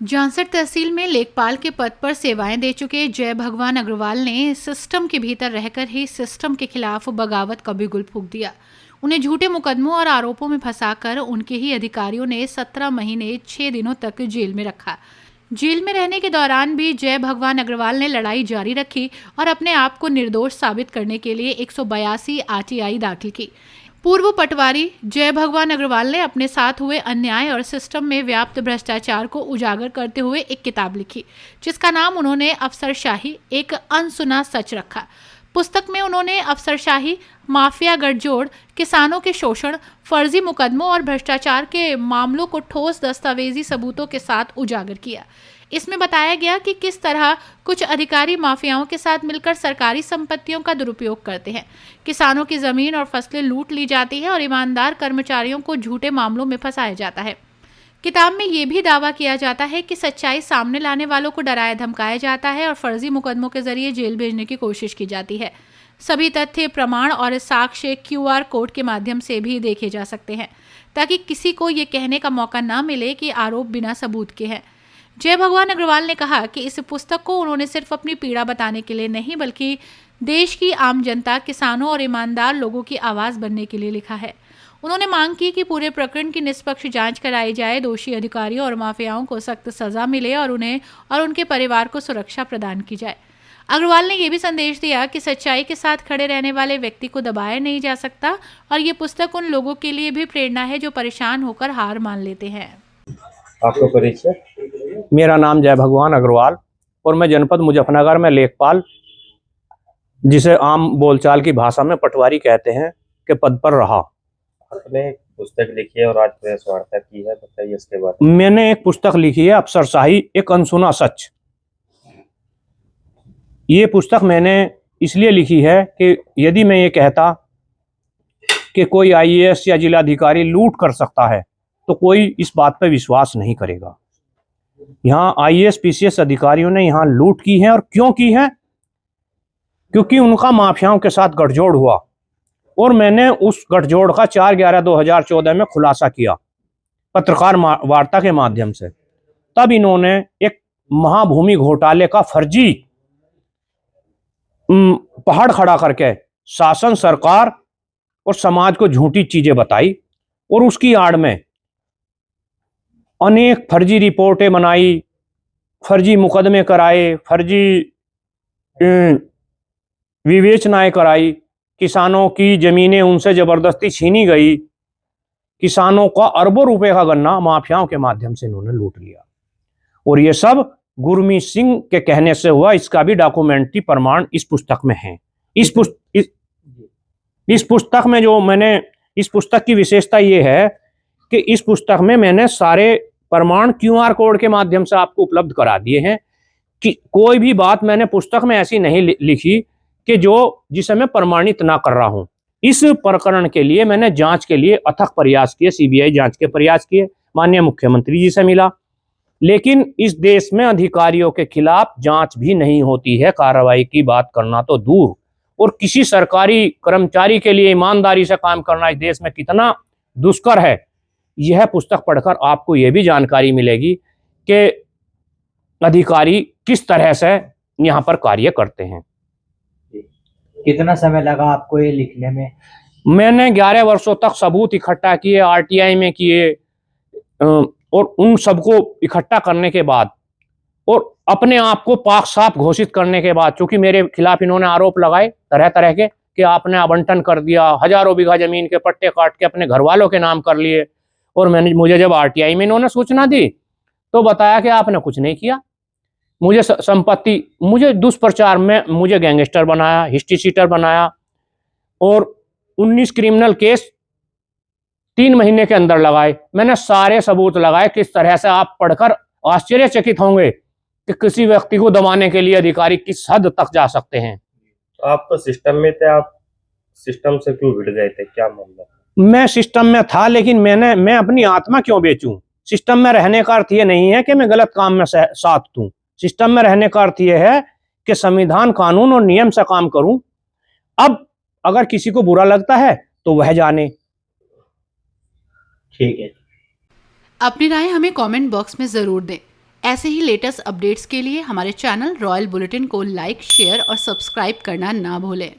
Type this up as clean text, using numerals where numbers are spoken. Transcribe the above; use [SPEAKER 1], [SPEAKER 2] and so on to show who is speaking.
[SPEAKER 1] जांसर तहसील में लेखपाल के पद पर सेवाएं दे चुके जय भगवान अग्रवाल ने सिस्टम के भीतर रहकर ही सिस्टम के खिलाफ बगावत का बिगुल फूंक दिया। उन्हें झूठे मुकदमों और आरोपों में फंसाकर उनके ही अधिकारियों ने 17 महीने 6 दिनों तक जेल में रखा। जेल में रहने के दौरान भी जय भगवान अग्रवाल ने लड़ाई जारी रखी और अपने आप को निर्दोष साबित करने के लिए 182 आरटीआई दाखिल की। पूर्व पटवारी जय भगवान अग्रवाल ने अपने साथ हुए अन्याय और सिस्टम में व्याप्त भ्रष्टाचार को उजागर करते हुए एक किताब लिखी, जिसका नाम उन्होंने अफसरशाही एक अनसुना सच रखा। पुस्तक में उन्होंने अफसरशाही, माफिया गठजोड़, किसानों के शोषण, फर्जी मुकदमों और भ्रष्टाचार के मामलों को ठोस दस्तावेजी सबूतों के साथ उजागर किया। इसमें बताया गया कि किस तरह कुछ अधिकारी माफियाओं के साथ मिलकर सरकारी संपत्तियों का दुरुपयोग करते हैं, किसानों की जमीन और फसलें लूट ली जाती है और ईमानदार कर्मचारियों को झूठे मामलों में फंसाया जाता है। किताब में ये भी दावा किया जाता है कि सच्चाई सामने लाने वालों को डराया धमकाया जाता है और फर्जी मुकदमों के जरिए जेल भेजने की कोशिश की जाती है। सभी तथ्य, प्रमाण और साक्ष्य क्यूआर कोड के माध्यम से भी देखे जा सकते हैं, ताकि किसी को ये कहने का मौका ना मिले कि आरोप बिना सबूत के हैं। जय भगवान अग्रवाल ने कहा कि इस पुस्तक को उन्होंने सिर्फ अपनी पीड़ा बताने के लिए नहीं, बल्कि देश की आम जनता, किसानों और ईमानदार लोगों की आवाज़ बनने के लिए लिखा है। उन्होंने मांग की कि पूरे प्रकरण की निष्पक्ष जांच कराई जाए, दोषी अधिकारियों और माफियाओं को सख्त सजा मिले और उन्हें और उनके परिवार को सुरक्षा प्रदान की जाए। अग्रवाल ने यह भी संदेश दिया कि सच्चाई के साथ खड़े रहने वाले व्यक्ति को दबाया नहीं जा सकता और ये पुस्तक उन लोगों के लिए भी प्रेरणा है जो परेशान होकर हार मान लेते हैं।
[SPEAKER 2] आपका परिचय?
[SPEAKER 3] मेरा नाम जय भगवान अग्रवाल और मैं जनपद मुजफ्फरनगर में लेखपाल, जिसे आम बोलचाल की भाषा में पटवारी कहते हैं, के पद पर रहा।
[SPEAKER 2] आपने पुस्तक लिखी है और आज प्रेस वार्ता की है, बताइए इसके बारे में।
[SPEAKER 3] मैंने एक पुस्तक लिखी है, अफसरशाही एक अनसुना सच। ये पुस्तक मैंने इसलिए लिखी है कि यदि मैं ये कहता कि कोई आईएएस या जिलाधिकारी लूट कर सकता है तो कोई इस बात पर विश्वास नहीं करेगा। यहाँ आईएएस पीसीएस अधिकारियों ने यहाँ लूट की है, और क्यों की है? क्योंकि उनका माफियाओं के साथ गठजोड़ हुआ और मैंने उस गठजोड़ का 4/11/2014 में खुलासा किया पत्रकार वार्ता के माध्यम से। तब इन्होंने एक महाभूमि घोटाले का फर्जी पहाड़ खड़ा करके शासन, सरकार और समाज को झूठी चीजें बताई और उसकी आड़ में अनेक फर्जी रिपोर्टें बनाई, फर्जी मुकदमे कराए, फर्जी विवेचनाएं कराई, किसानों की जमीनें उनसे जबरदस्ती छीनी गई, किसानों का अरबों रुपए का गन्ना माफियाओं के माध्यम से इन्होंने लूट लिया। और ये सब गुरमीत सिंह के कहने से हुआ। इसका भी डॉक्यूमेंट्री प्रमाण इस पुस्तक में है। इस पुस्तक में जो मैंने, इस पुस्तक की विशेषता ये है कि इस पुस्तक में मैंने सारे प्रमाण क्यूआर कोड के माध्यम से आपको उपलब्ध करा दिए हैं कि कोई भी बात मैंने पुस्तक में ऐसी नहीं लिखी कि जिसे मैं प्रमाणित ना कर रहा हूं। इस प्रकरण के लिए मैंने जांच के लिए अथक प्रयास किए, सीबीआई जांच के प्रयास किए, माननीय मुख्यमंत्री जी से मिला, लेकिन इस देश में अधिकारियों के खिलाफ जांच भी नहीं होती है। कार्रवाई की बात करना तो दूर, और किसी सरकारी कर्मचारी के लिए ईमानदारी से काम करना इस देश में कितना दुष्कर है, यह पुस्तक पढ़कर आपको यह भी जानकारी मिलेगी कि अधिकारी किस तरह से यहाँ पर कार्य करते हैं।
[SPEAKER 4] कितना समय लगा आपको ये लिखने में?
[SPEAKER 3] मैंने 11 वर्षों तक सबूत इकट्ठा किए, आरटीआई में किए, और उन सबको इकट्ठा करने के बाद और अपने आप को पाक साफ घोषित करने के बाद, चूंकि मेरे खिलाफ इन्होंने आरोप लगाए तरह तरह के कि आपने आवंटन कर दिया, हजारों बीघा जमीन के पट्टे काट के अपने घर वालों के नाम कर लिए, और मुझे जब आरटीआई में इन्होंने सूचना दी तो बताया कि आपने कुछ नहीं किया। मुझे संपत्ति, मुझे दुष्प्रचार में मुझे गैंगस्टर बनाया, हिस्ट्री शीटर बनाया, और 19 क्रिमिनल केस 3 महीने के अंदर लगाए। मैंने सारे सबूत लगाए। किस तरह से आप पढ़कर आश्चर्यचकित होंगे कि किसी व्यक्ति को दबाने के लिए अधिकारी किस हद तक जा सकते हैं।
[SPEAKER 2] आप तो सिस्टम में थे, आप सिस्टम से क्यों भिड़ गए थे, क्या मामला?
[SPEAKER 3] मैं सिस्टम में था, लेकिन मैं अपनी आत्मा क्यों बेचूं? सिस्टम में रहने का अर्थ ये नहीं है कि मैं गलत काम में साथ दूं। सिस्टम में रहने का अर्थ ये है कि संविधान, कानून और नियम से काम करूं। अब अगर किसी को बुरा लगता है तो वह जाने।
[SPEAKER 4] ठीक है।
[SPEAKER 1] अपनी राय हमें कमेंट बॉक्स में ज़रूर दें। ऐसे ही लेटेस्ट अपडेट्स के लिए हमारे चैनल रॉयल बुलेटिन को लाइक, शेयर और सब्सक्राइब करना ना भूलें।